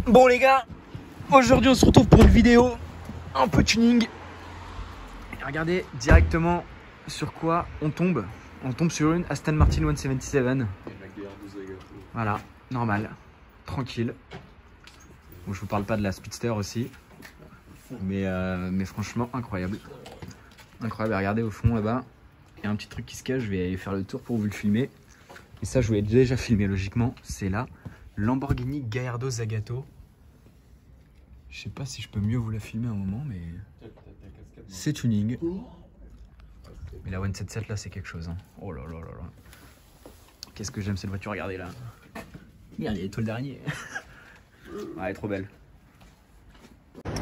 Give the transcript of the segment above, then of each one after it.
Bon les gars, aujourd'hui on se retrouve pour une vidéo un peu tuning. Et regardez directement sur quoi on tombe. On tombe sur une Aston Martin 177. Voilà, normal, tranquille. Bon, je vous parle pas de la Speedster aussi, mais franchement incroyable. Incroyable, regardez au fond là-bas, il y a un petit truc qui se cache, je vais aller faire le tour pour vous le filmer. Et ça je vous l'ai déjà filmé logiquement, c'est la Lamborghini Gallardo Zagato. Je sais pas si je peux mieux vous la filmer un moment, mais c'est tuning. Mais la 177 là c'est quelque chose, hein. Oh là là là là. Qu'est-ce que j'aime cette voiture, regardez là. Regarde, il y a l'étoile d'araignée. Ouais, elle est trop belle.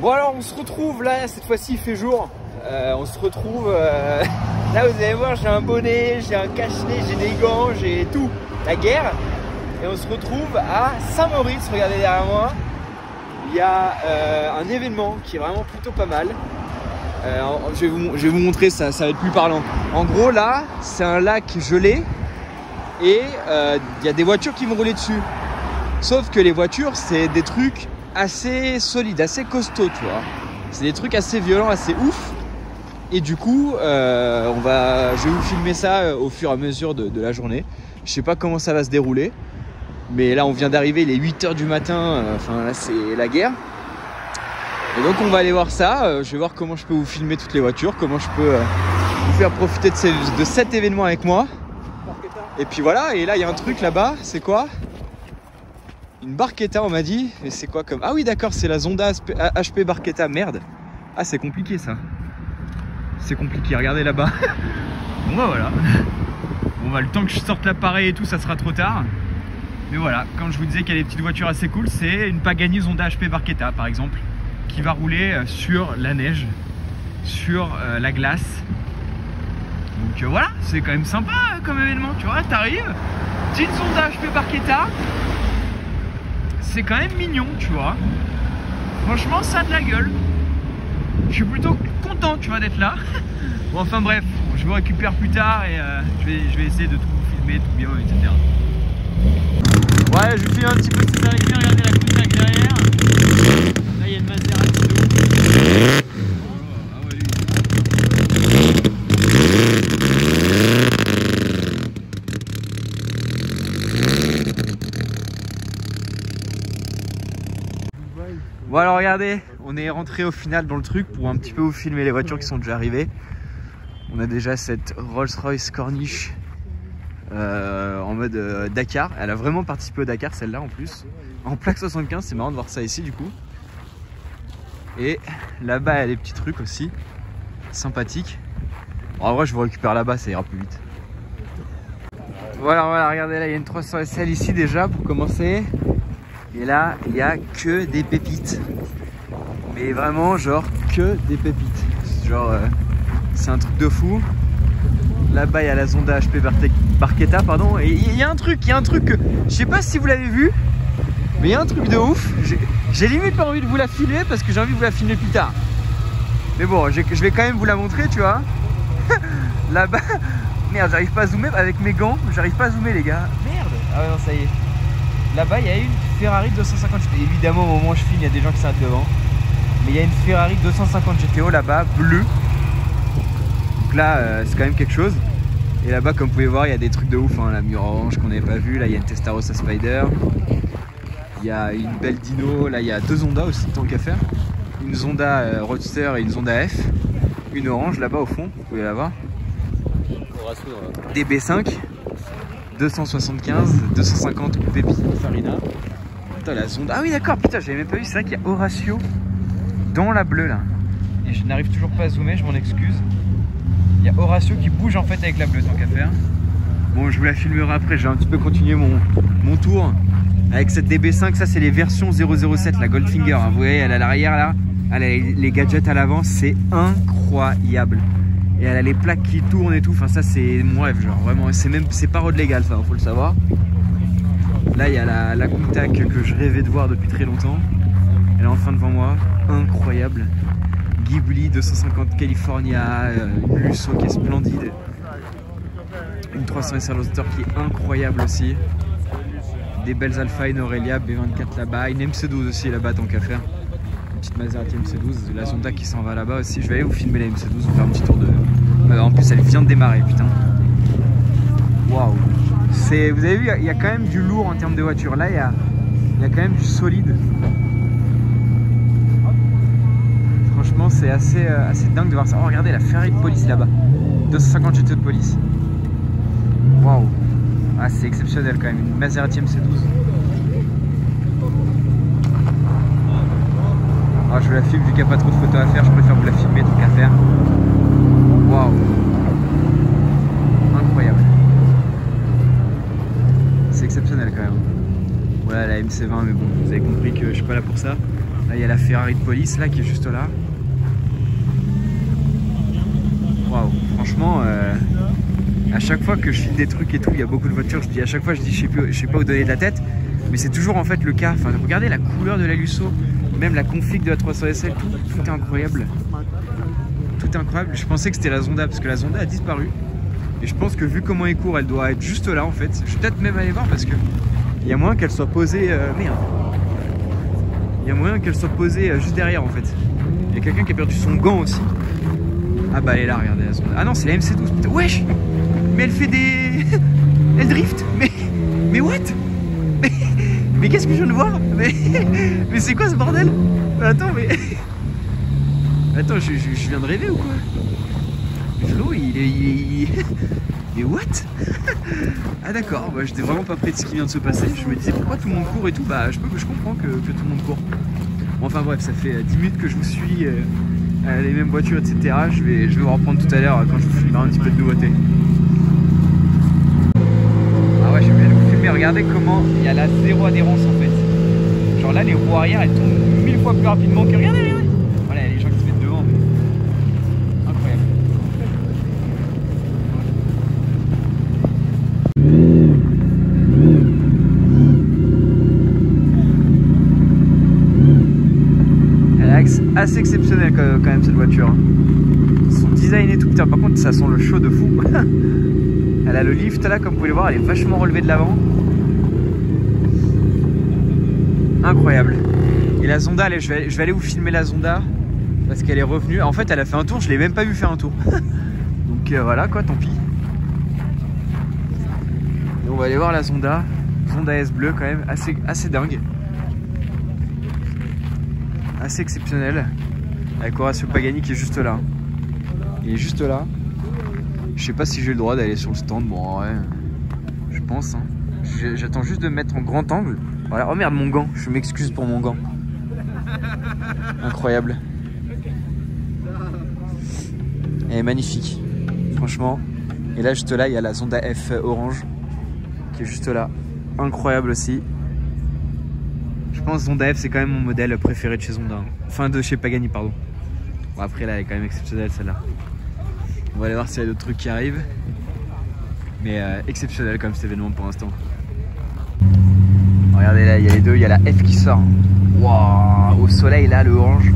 Bon alors on se retrouve là, cette fois-ci il fait jour. On se retrouve là, vous allez voir, j'ai un bonnet, j'ai un cache-nez, j'ai des gants, j'ai tout, la guerre. Et on se retrouve à Saint-Maurice, regardez derrière moi. Il y a un événement qui est vraiment plutôt pas mal. Je vais vous montrer, ça va être plus parlant. En gros là, c'est un lac gelé et il y a des voitures qui vont rouler dessus. Sauf que les voitures, c'est des trucs assez solides, assez costauds, tu vois. C'est des trucs assez violents, assez ouf. Et du coup, je vais vous filmer ça au fur et à mesure de la journée. Je sais pas comment ça va se dérouler. Mais là, on vient d'arriver, il est 8 h du matin. Enfin, là, c'est la guerre. Et donc, on va aller voir ça. Je vais voir comment je peux vous filmer toutes les voitures. Comment je peux vous faire profiter de cet événement avec moi. Et puis voilà, et là, il y a un truc là-bas. C'est quoi ? Une Barchetta, on m'a dit. Et c'est quoi comme... Ah oui, d'accord, c'est la Zonda HP Barchetta. Merde. Ah, c'est compliqué, ça. C'est compliqué, regardez là-bas. Bon bah voilà. Bon bah le temps que je sorte l'appareil et tout, ça sera trop tard. Mais voilà, quand je vous disais qu'il y a des petites voitures assez cool, c'est une Pagani Zonda HP Barchetta par exemple, qui va rouler sur la neige, sur la glace. Donc voilà, c'est quand même sympa comme événement, tu vois, t'arrives, petite Zonda HP Barchetta, c'est quand même mignon, tu vois. Franchement, ça a de la gueule. Je suis plutôt content, tu vois, d'être là. Bon, enfin bref, je vous récupère plus tard et je vais essayer de tout vous filmer, tout bien, etc. Ouais, je vous filme un petit peu cette arrivée, regardez la Countach derrière. Là, il y a une Maserati de ouf. Ah ouais, bon alors regardez, on est rentré au final dans le truc pour un petit peu vous filmer les voitures qui sont déjà arrivées. On a déjà cette Rolls-Royce Corniche en mode Dakar. Elle a vraiment participé au Dakar, celle-là en plus. En plaque 75, c'est marrant de voir ça ici du coup. Et là-bas, il y a des petits trucs aussi sympathiques. Bon, en vrai, je vous récupère là-bas, ça ira plus vite. Voilà, regardez là, il y a une 300 SL ici déjà pour commencer. Et là, il n'y a que des pépites. Mais vraiment, genre, que des pépites. Genre, c'est un truc de fou. Là-bas, il y a la Zonda HP Barchetta, pardon. Et il y a un truc que... Je sais pas si vous l'avez vu, mais il y a un truc de ouf. J'ai limite pas envie de vous la filmer parce que j'ai envie de vous la filmer plus tard. Mais bon, je vais quand même vous la montrer, tu vois. Là-bas... Merde, j'arrive pas à zoomer avec mes gants. J'arrive pas à zoomer, les gars. Merde. Ah ouais, non, ça y est. Là-bas, il y a une Ferrari 250 GTO. Évidemment, au moment où je filme, il y a des gens qui s'arrêtent devant. Mais il y a une Ferrari 250 GTO là-bas, bleue. Donc là, c'est quand même quelque chose. Et là-bas, comme vous pouvez voir, il y a des trucs de ouf, hein. La mur orange qu'on n'avait pas vu. Là, il y a une Testarossa Spider. Il y a une belle Dino. Là, il y a deux Zonda aussi, tant qu'à faire. Une Zonda Roadster et une Zonda F. Une orange là-bas au fond, vous pouvez la voir. Des B5. 275, 250 Pépi Farina. Putain, la Zonda. Ah oui, d'accord, putain, j'avais même pas vu. C'est vrai qu'il y a Horatio dans la bleue là. Et je n'arrive toujours pas à zoomer, je m'en excuse. Il y a Horatio qui bouge en fait avec la bleue, tant qu'à faire. Bon, je vous la filmerai après, j'ai un petit peu continué mon tour avec cette DB5. Ça, c'est les versions 007, la Goldfinger. Hein. Vous voyez, elle a l'arrière là, elle a les gadgets à l'avant, c'est incroyable. Et elle a les plaques qui tournent et tout. Enfin, ça, c'est mon rêve, genre vraiment. C'est pas road légal, ça, faut le savoir. Là, il y a la Countach que je rêvais de voir depuis très longtemps. Elle est enfin devant moi, incroyable. Ghibli 250 California, une Lusso qui est splendide. Une 300 SR Roadster qui est incroyable aussi. des belles Alpha, une Aurelia, B24 là-bas, une MC12 aussi là-bas tant qu'à faire. Une petite Maserati MC12, la Zonda qui s'en va là-bas aussi. Je vais aller vous filmer la MC12, vous faire un petit tour de... En plus elle vient de démarrer, putain. Waouh. Vous avez vu, il y a quand même du lourd en termes de voiture. Là, il y a quand même du solide. Franchement, c'est assez dingue de voir ça. Oh, regardez la Ferrari de police là-bas. 250 GTO de police. Waouh. Ah, c'est exceptionnel quand même. Une Maserati MC12. Oh, je vous la filme vu qu'il n'y a pas trop de photos à faire. Je préfère vous la filmer, donc à faire. Waouh. Incroyable. C'est exceptionnel quand même. Voilà la MC20, mais bon, vous avez compris que je suis pas là pour ça. Là, il y a la Ferrari de police là qui est juste là. Waouh, franchement, à chaque fois que je filme des trucs et tout, il y a beaucoup de voitures. À chaque fois, je dis, je sais pas où donner de la tête, mais c'est toujours en fait le cas. Enfin, regardez la couleur de la Lusso, même la config de la 300 SL, tout est incroyable. Tout est incroyable. Je pensais que c'était la Zonda parce que la Zonda a disparu. Et je pense que vu comment elle court, elle doit être juste là en fait. Je vais peut-être même aller voir parce que il y a moyen qu'elle soit posée. Merde. Il y a moyen qu'elle soit posée juste derrière en fait. Il y a quelqu'un qui a perdu son gant aussi. Ah bah elle est là, regardez la Zonda. Ah non, c'est la MC12. Putain, wesh. Mais elle fait des... Elle drift. Mais what? Mais qu'est-ce que je viens de voir? Mais c'est quoi ce bordel? Attends, mais... Attends, je viens de rêver ou quoi? Flo, il est... Mais what? Ah d'accord, bah, j'étais vraiment pas près de ce qui vient de se passer. Je me disais pourquoi tout le monde court et tout. Bah je comprends que tout le monde court. Bon, enfin bref, ça fait 10 minutes que je vous suis les mêmes voitures, etc. Je vais vous reprendre tout à l'heure quand je vous filmerai un petit peu de nouveauté. Ah ouais, je vais vous filmer. Regardez comment il y a la zéro adhérence en fait. Genre là, les roues arrière elles tournent 1000 fois plus rapidement que... Regardez. Voilà, il y a les gens qui se mettent devant. Incroyable. Assez exceptionnel quand même cette voiture. Son design et tout, putain, par contre ça sent le chaud de fou. Elle a le lift là, comme vous pouvez le voir, elle est vachement relevée de l'avant. Incroyable. Et la Zonda, allez, je vais aller vous filmer la Zonda parce qu'elle est revenue. En fait elle a fait un tour, je l'ai même pas vu faire un tour. Donc voilà quoi, tant pis. Et on va aller voir la Zonda S bleue quand même, assez dingue. Assez exceptionnel, avec Horacio Pagani qui est juste là. Il est juste là. Je sais pas si j'ai le droit d'aller sur le stand. Bon ouais, je pense hein. J'attends juste de me mettre en grand angle. Voilà. Oh merde, mon gant, je m'excuse pour mon gant. Incroyable. Elle est magnifique, franchement. Et là juste là il y a la Zonda F orange qui est juste là. Incroyable aussi. Je pense Zonda F c'est quand même mon modèle préféré de chez Zonda. Enfin de chez Pagani pardon. Bon après là elle est quand même exceptionnelle celle-là. On va aller voir s'il y a d'autres trucs qui arrivent. Mais exceptionnel comme cet événement pour l'instant. Regardez là, il y a les deux, il y a la F qui sort. Waouh, au soleil là le orange.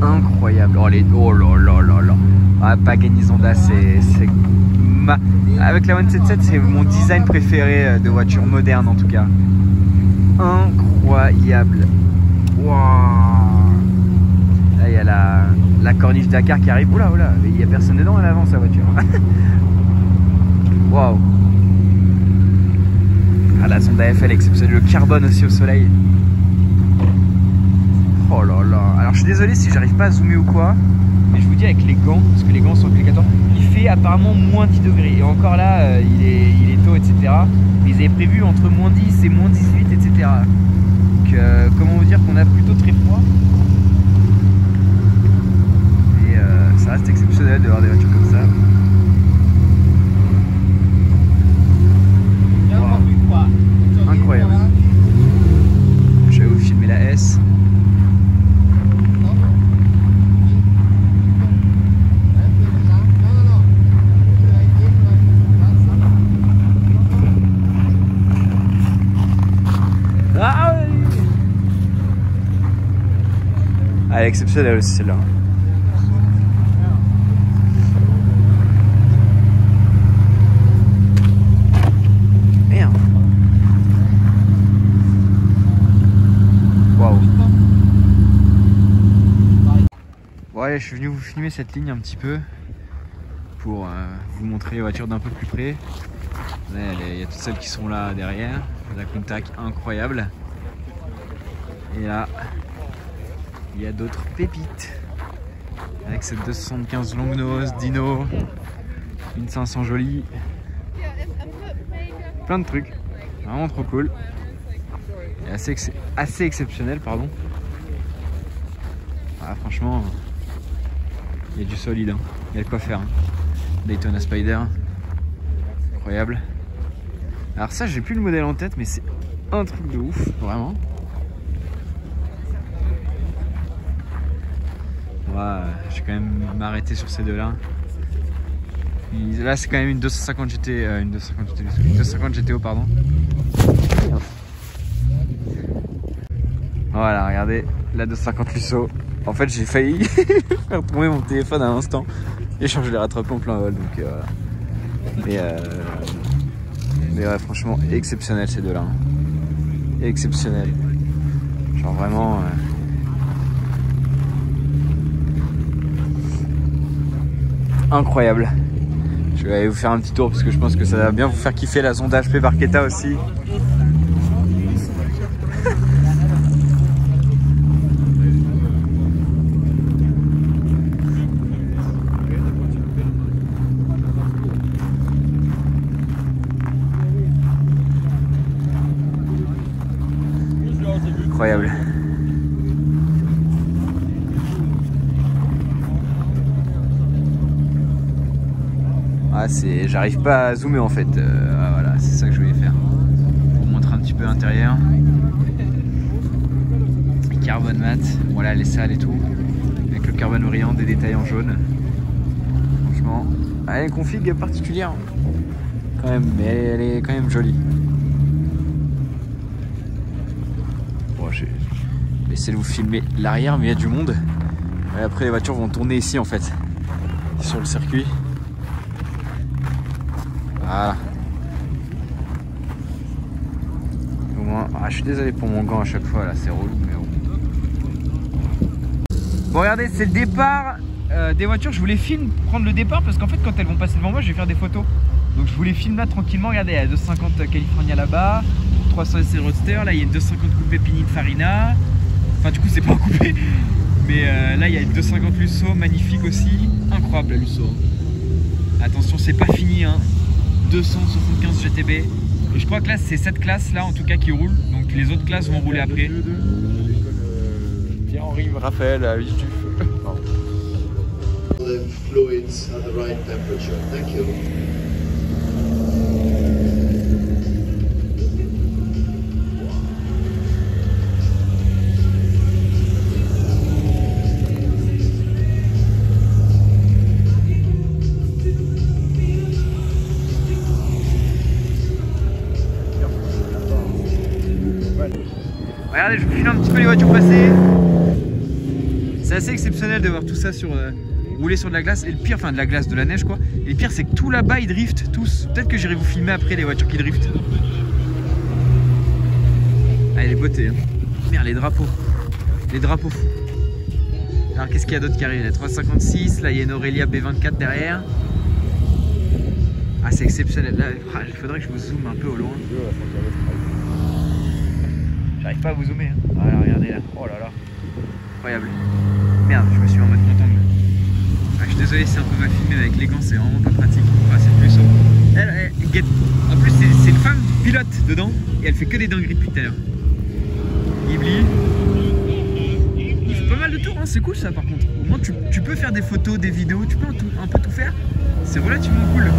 Incroyable. Oh là là là là. Ah, Pagani Zonda c'est avec la 177 c'est mon design préféré de voiture moderne en tout cas. Incroyable. Wow. Là il y a la corniche Dakar qui arrive. Oula oula, mais il n'y a personne dedans à l'avant sa voiture. Waouh. Ah la Zonda F elle est exceptionnelle. Le carbone aussi au soleil. Oh là là. Alors je suis désolé si j'arrive pas à zoomer ou quoi, mais je vous dis avec les gants, parce que les gants sont applicateurs, il fait apparemment moins 10 degrés. Et encore là il est tôt etc. Mais ils avaient prévu entre moins 10 et moins 18 etc. Donc comment vous dire qu'on a plutôt très froid. Et ça reste exceptionnel de voir des voitures comme ça. Wow. Incroyable. Je vais vous filmer la S. Elle est exceptionnelle aussi celle-là. Merde. Waouh. Bon allez, je suis venu vous filmer cette ligne un petit peu pour vous montrer les voitures d'un peu plus près. Il y a toutes celles qui sont là derrière, la Countach incroyable. Et là, il y a d'autres pépites avec cette 275 longue nose, Dino, une 500 jolie, plein de trucs, vraiment trop cool. Et assez exceptionnel, pardon. Ah, franchement, il y a du solide, hein. Il y a de quoi faire. Hein. Daytona Spider, incroyable. Alors ça, j'ai plus le modèle en tête, mais c'est un truc de ouf, vraiment. Ouais, je vais quand même m'arrêter sur ces deux-là. Là, c'est quand même une 250 GT, une 250 GTO, pardon. Voilà, regardez, la 250 Lusso. En fait, j'ai failli faire tomber mon téléphone à l'instant. Et je l'ai rattrapé en plein vol, donc voilà. Mais ouais, franchement, exceptionnel ces deux-là. Exceptionnel. Genre vraiment... incroyable. Je vais aller vous faire un petit tour parce que je pense que ça va bien vous faire kiffer la Zonda HP Barchetta aussi. Incroyable. Ah, j'arrive pas à zoomer en fait. Voilà, c'est ça que je voulais faire. Pour vous montrer un petit peu l'intérieur. Carbone mat. Voilà les salles et tout. Avec le carbone brillant, des détails en jaune. Franchement, elle a une config particulière. Quand même, mais elle est quand même jolie. Bon, je vais essayer de vous filmer l'arrière, mais il y a du monde. Et après, les voitures vont tourner ici en fait. Sur le circuit. Voilà. Au moins, je suis désolé pour mon gant à chaque fois là, c'est relou mais bon. Bon regardez, c'est le départ des voitures. Je voulais prendre le départ parce qu'en fait quand elles vont passer devant moi, je vais faire des photos. Donc je voulais filmer là tranquillement. Regardez, il y a 250 California là-bas, 300 SL Roadster, là il y a une 250 coupé Pininfarina. Enfin du coup c'est pas coupé, mais là il y a une 250 Lusso, magnifique aussi, incroyable la Lusso. Attention, c'est pas fini hein. 275 GTB et je crois que là c'est cette classe là en tout cas qui roule, donc les autres classes vont rouler après. Pierre-Henri Raphaël à Vif du Feu. The fluids at the right temperature. Thank you. Regardez, je vous filme un petit peu les voitures passées. C'est assez exceptionnel de voir tout ça rouler sur de la glace. Et le pire, enfin de la glace, de la neige quoi. Et le pire c'est que tout là-bas ils driftent tous. Peut-être que j'irai vous filmer après les voitures qui driftent. Ah, les beautés hein. Merde, les drapeaux. Les drapeaux fous. Alors qu'est-ce qu'il y a d'autre qui arrive? La 356, là il y a une Aurelia B24 derrière. Ah, c'est exceptionnel. Là, il faudrait que je vous zoome un peu au loin. J'arrive pas à vous zoomer. Hein. Voilà, regardez là. Oh là là. Incroyable. Merde, je me suis mis en mode montagne. Ah, je suis désolé, c'est un peu mal filmé avec les gants, c'est vraiment pas pratique. Ah, c'est plus saut. En plus, c'est une femme pilote dedans et elle fait que des dingueries depuis tout à l'heure. Ghibli. Il fait pas mal de tours, hein. C'est cool ça par contre. Au moins, tu peux faire des photos, des vidéos, tu peux un peu tout faire. C'est relativement cool.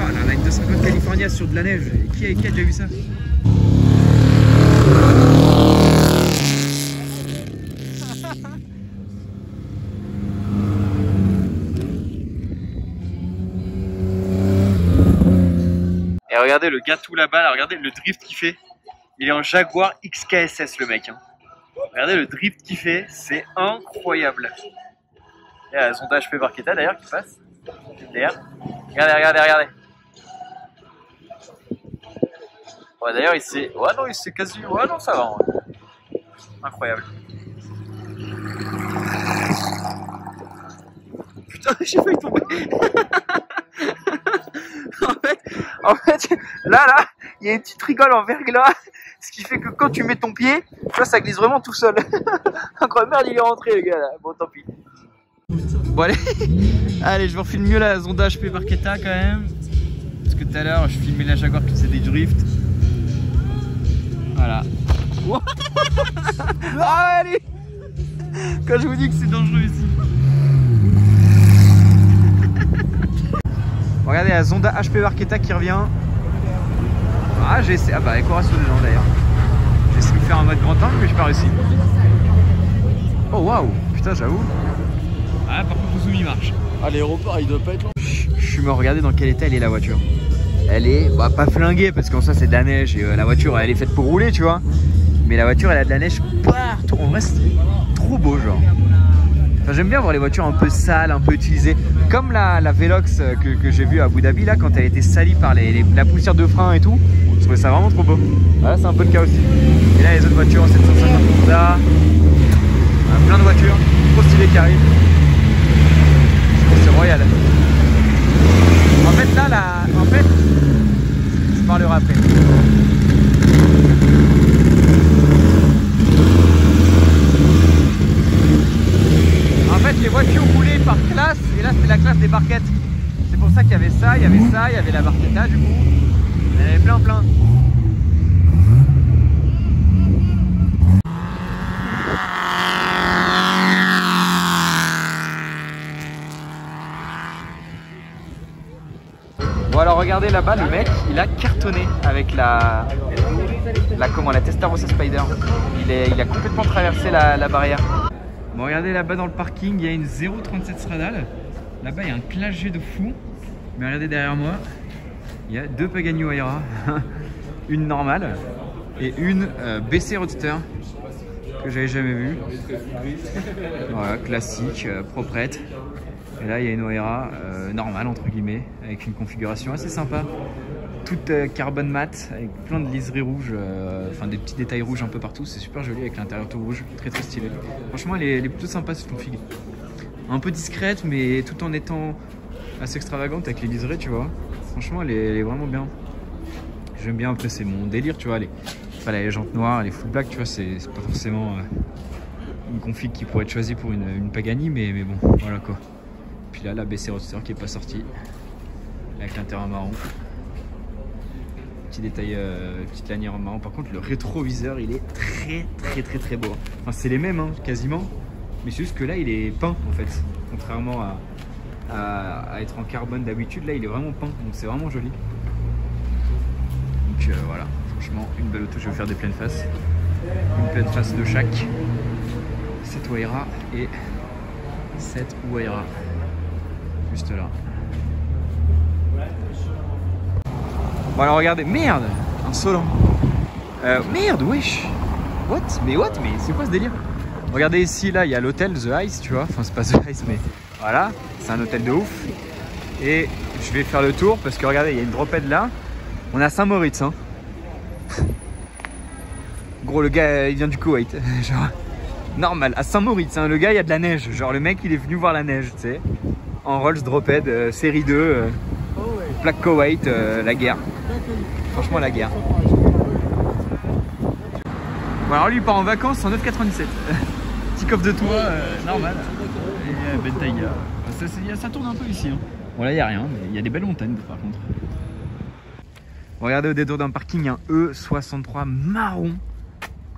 Ah là, on a une 250 California sur de la neige. Qui a déjà vu ça? Et regardez le gars tout là-bas, là, regardez le drift qu'il fait. Il est en Jaguar XKSS le mec. Hein. Regardez le drift qu'il fait, c'est incroyable. Il y a la Zonda HP Barchetta d'ailleurs qui passe. Derrière. Regardez. Ouais, d'ailleurs, il s'est. Ouais, non, il s'est quasi. Ouais, non, ça va. Ouais. Incroyable. Putain, j'ai failli tomber. en fait, là, il y a une petite rigole en verglas. Ce qui fait que quand tu mets ton pied, tu vois, ça glisse vraiment tout seul. Incroyable, merde, il est rentré, le gars, là. Bon, tant pis. Bon, allez. Allez, je vous refilme mieux la Zonda HP Barchetta quand même. Parce que tout à l'heure, je filmais la Jaguar qui faisait des drifts. Voilà. Ah, allez. Quand je vous dis que c'est dangereux ici. Regardez la Zonda HP Barchetta qui revient. Ah, j'ai essayé. Ah bah, Ecorasso dedans d'ailleurs. J'ai essayé de faire un mode grand angle, mais j'ai pas réussi. Oh waouh, putain, j'avoue. Ah, par contre, le zoom il marche. Ah, l'aéroport il doit pas être long. Je suis me regarder dans quel état elle est la voiture. Elle est bah, pas flinguée parce qu'en soi c'est de la neige et la voiture elle est faite pour rouler, tu vois. Mais la voiture elle a de la neige partout. En vrai, c'est trop beau, genre. Enfin, j'aime bien voir les voitures un peu sales, un peu utilisées. Comme la Velox que j'ai vue à Abu Dhabi là, quand elle était salie par la poussière de frein et tout. Je trouvais ça vraiment trop beau. Voilà, c'est un peu le cas aussi. Et là les autres voitures en 750 Honda. Plein de voitures, trop stylées qui arrivent. C'est royal. En fait là, en fait, je parlerai après. En fait, les voitures roulaient par classe, et là c'était la classe des barquettes. C'est pour ça qu'il y avait ça, il y avait ça, il y avait la Barchetta du coup. Il y en avait plein. Bon alors regardez là-bas, le mec il a cartonné avec la Testarossa Spider. Il a complètement traversé la barrière. Bon regardez là-bas dans le parking, il y a une 0.37 Stradale. Là-bas il y a un Classe G de fou. Mais regardez derrière moi, il y a deux Pagani Huayra. Une normale et une BC Roadster que j'avais jamais vue. Voilà, classique, proprette. Et là il y a une Huayra normale entre guillemets, avec une configuration assez sympa. Toute carbone mat, avec plein de liserés rouges, enfin des petits détails rouges un peu partout. C'est super joli avec l'intérieur tout rouge, très stylé. Franchement elle est plutôt sympa cette config. Un peu discrète mais tout en étant assez extravagante avec les liserés, tu vois. Franchement elle est vraiment bien. J'aime bien, après c'est mon délire, tu vois. Les jantes noires, les full black, tu vois, c'est pas forcément une config qui pourrait être choisie pour une Pagani, mais bon, voilà quoi. Puis là, la BC Roadster qui est pas sortie, avec l'intérieur marron. Petit détail, petite lanière en marron. Par contre, le rétroviseur, il est très beau. Enfin, c'est les mêmes, hein, quasiment. Mais c'est juste que là, il est peint, en fait. Contrairement à être en carbone d'habitude, là, il est vraiment peint. Donc, c'est vraiment joli. Donc, voilà. Franchement, une belle auto. Je vais vous faire des pleines faces. Une pleine face de chaque. Cette Huayra et cette Huayra. Juste là. Bon alors regardez, merde, insolent. Merde, wesh. What? Mais c'est quoi ce délire? Regardez ici, là, il y a l'hôtel The Ice, tu vois. Enfin, c'est pas The Ice, mais voilà. C'est un hôtel de ouf. Et je vais faire le tour parce que regardez, il y a une drophead là. On est à Saint-Moritz, hein. Gros, le gars, il vient du Koweït. Genre, normal, à Saint-Moritz, hein. Le gars, il y a de la neige. Genre, le mec, il est venu voir la neige, tu sais. En Rolls Drophead, série 2, plaque Koweït, la guerre. Franchement, la guerre. Bon, alors lui, il part en vacances en 9,97. Petit coffre de toit, normal. Et Bentayga. Ça tourne un peu ici. Hein. Bon, là, il n'y a rien, mais il y a des belles montagnes par contre. Regardez au détour d'un parking, un E63 marron.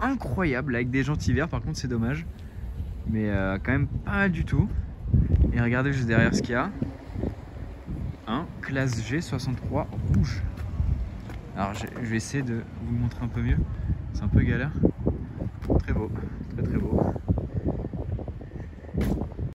Incroyable, avec des jantes hiver, par contre, c'est dommage. Mais quand même pas mal du tout. Et regardez juste derrière ce qu'il y a. Un Classe G63 rouge. Alors je vais essayer de vous le montrer un peu mieux. C'est un peu galère. Très beau, très beau.